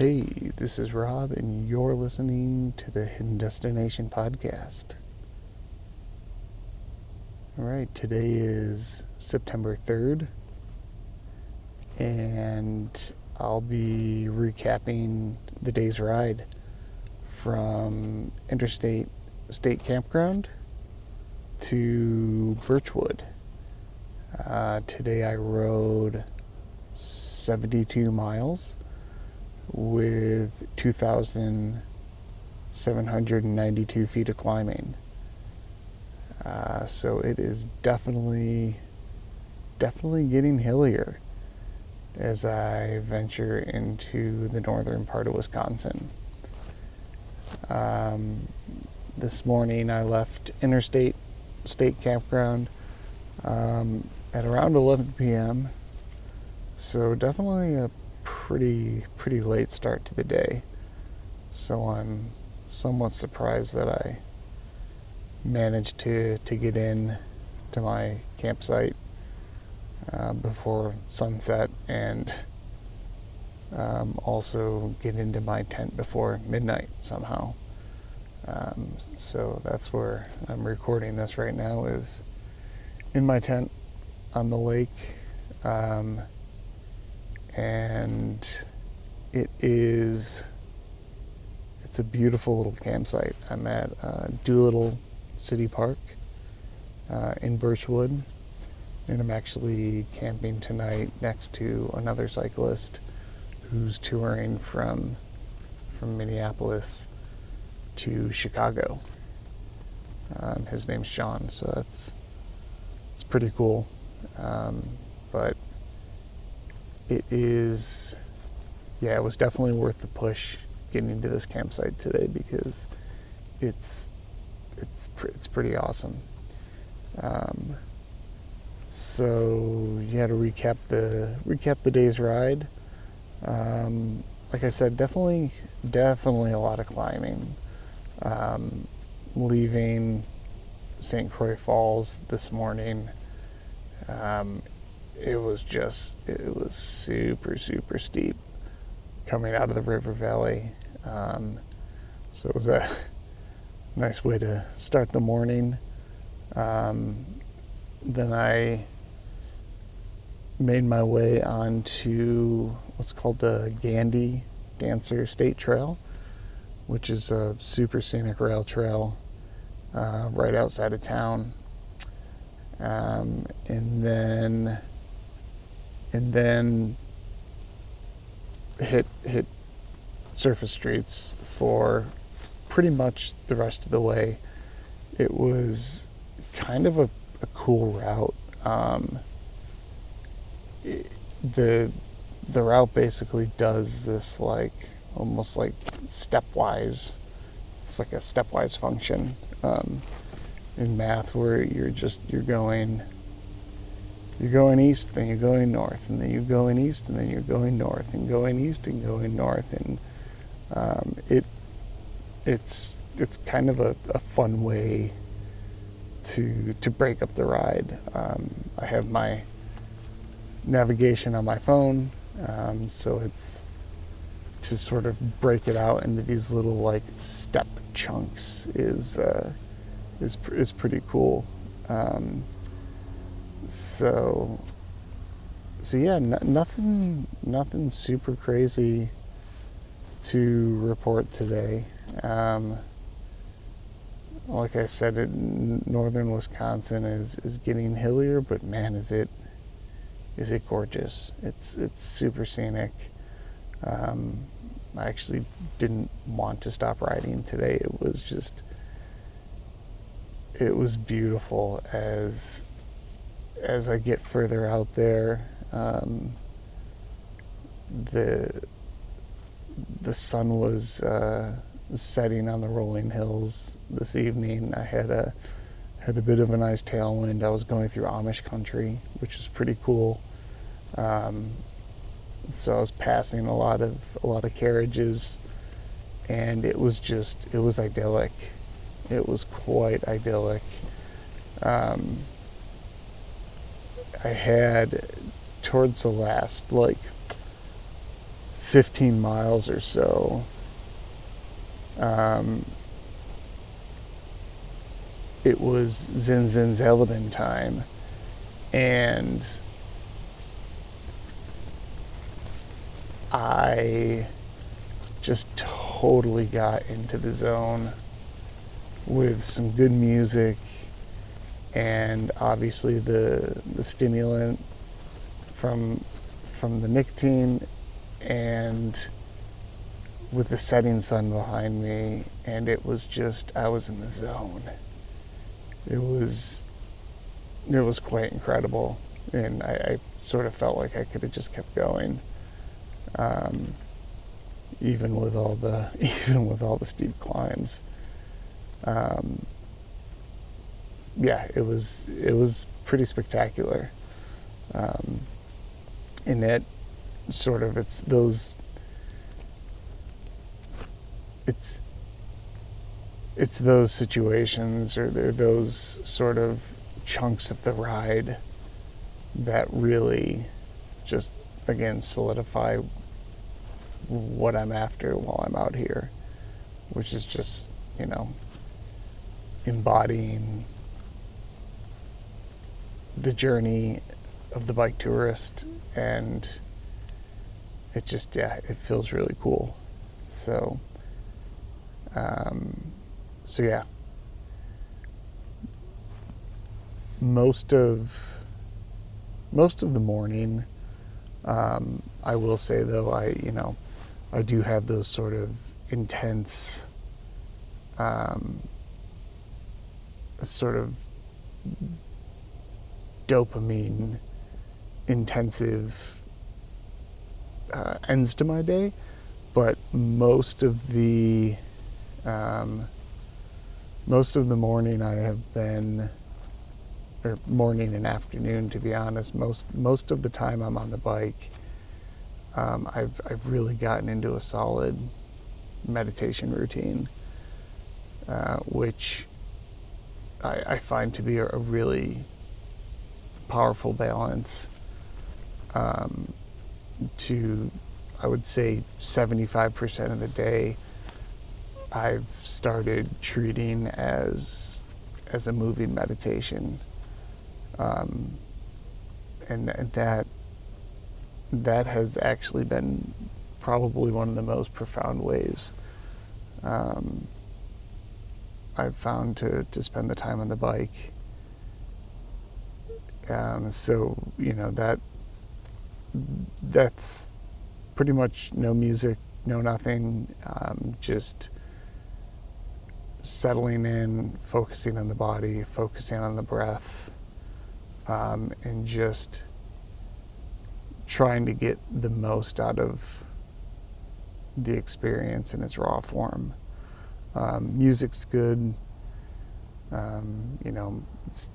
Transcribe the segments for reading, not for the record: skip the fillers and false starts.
Hey, this is Rob, and you're listening to the Hidden Destination podcast. All right, today is September 3rd, and I'll be recapping the day's ride from Interstate State Campground to Birchwood. Today I rode 72 miles with 2,792 feet of climbing. So it is definitely getting hillier as I venture into the northern part of Wisconsin. This morning I left Interstate State Campground at around 11 p.m. So definitely a pretty late start to the day. So I'm somewhat surprised that I managed to get in to my campsite before sunset, and also get into my tent before midnight somehow. So that's where I'm recording this right now, is in my tent on the lake. And it's a beautiful little campsite. I'm at Doolittle City Park in Birchwood, and I'm actually camping tonight next to another cyclist who's touring from Minneapolis to Chicago. His name's Sean, so it's pretty cool. But it was definitely worth the push getting into this campsite today, because it's pretty awesome. So yeah, to recap the day's ride. Like I said, definitely a lot of climbing. Leaving St. Croix Falls this morning, it was super steep coming out of the river valley. So it was a nice way to start the morning. Then I made my way onto what's called the Gandy Dancer State Trail, which is a super scenic rail trail right outside of town. And then hit surface streets for pretty much the rest of the way. It was kind of a cool route. The route basically does this almost like stepwise. It's like a stepwise function in math, where you're going east, then you're going north, and then you're going east, and then you're going north, and going east and going north, and it's kind of a fun way to break up the ride. I have my navigation on my phone, so it's to sort of break it out into these little step chunks is pretty cool. So yeah, nothing super crazy to report today. Like I said, northern Wisconsin is getting hillier, but man, is it gorgeous. It's super scenic. I actually didn't want to stop riding today. It was beautiful as I get further out there. The sun was setting on the rolling hills this evening. I had a bit of a nice tailwind. I was going through Amish country, which is pretty cool. So I was passing a lot of carriages, and it was idyllic. It was quite idyllic. I had, towards the last 15 miles or so, it was Zin Zin Zelabin time, and I just totally got into the zone with some good music, and obviously the stimulant from the nicotine, and with the setting sun behind me, and it was just, I was in the zone. It was quite incredible, and I sort of felt like I could have just kept going, even with all the steep climbs. Yeah, it was pretty spectacular, and it sort of it's those situations, or they're those sort of chunks of the ride that really just, again, solidify what I'm after while I'm out here, which is just, embodying the journey of the bike tourist, and it just, it feels really cool. So yeah, most of the morning, I will say though, I do have those sort of intense, sort of dopamine intensive ends to my day, but most of the morning I have been, or morning and afternoon, to be honest, most of the time I'm on the bike, I've really gotten into a solid meditation routine, which I find to be a really powerful balance, to, I would say, 75% of the day I've started treating as a moving meditation, and that has actually been probably one of the most profound ways I've found to spend the time on the bike. So that's pretty much no music, no nothing, just settling in, focusing on the body, focusing on the breath, and just trying to get the most out of the experience in its raw form. Music's good, it's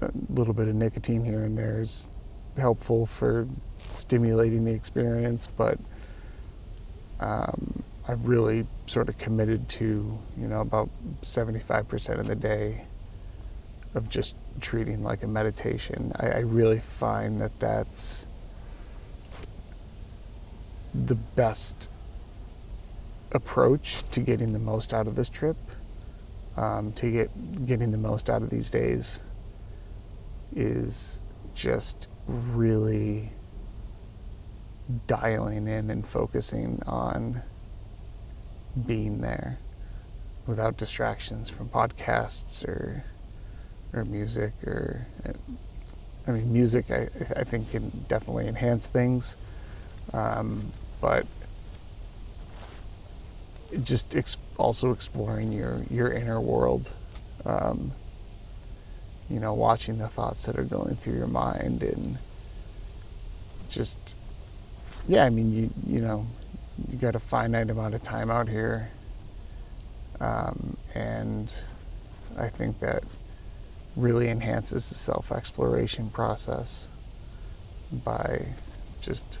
a little bit of nicotine here and there is helpful for stimulating the experience, but I've really sort of committed to, about 75% of the day of just treating like a meditation. I really find that that's the best approach to getting the most out of this trip, getting the most out of these days, is just really dialing in and focusing on being there without distractions from podcasts or music, music I think can definitely enhance things, but just also exploring your inner world, watching the thoughts that are going through your mind, and just, you got a finite amount of time out here, and I think that really enhances the self-exploration process by just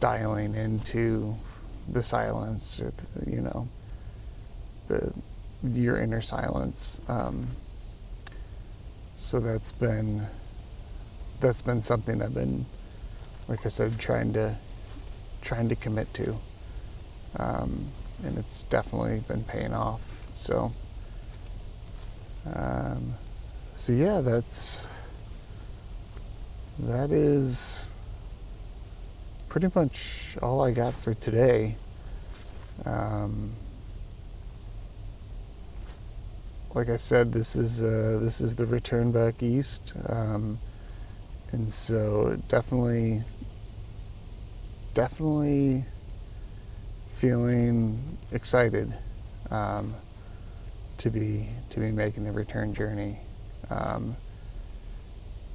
dialing into the silence, or your inner silence. So that's been something I've been, like I said, trying trying to commit to, and it's definitely been paying off. So, so yeah, that is pretty much all I got for today. Like I said, this is the return back east, and so definitely feeling excited to be making the return journey,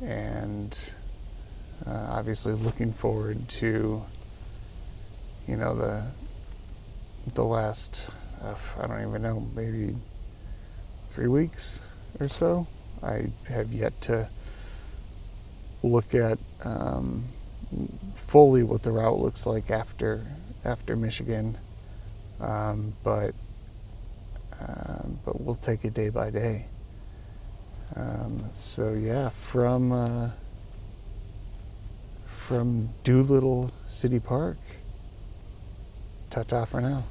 and obviously looking forward to the last I don't even know, maybe 3 weeks or so. I have yet to look at fully what the route looks like after Michigan, but we'll take it day by day. So yeah, from Doolittle City Park, ta-ta for now.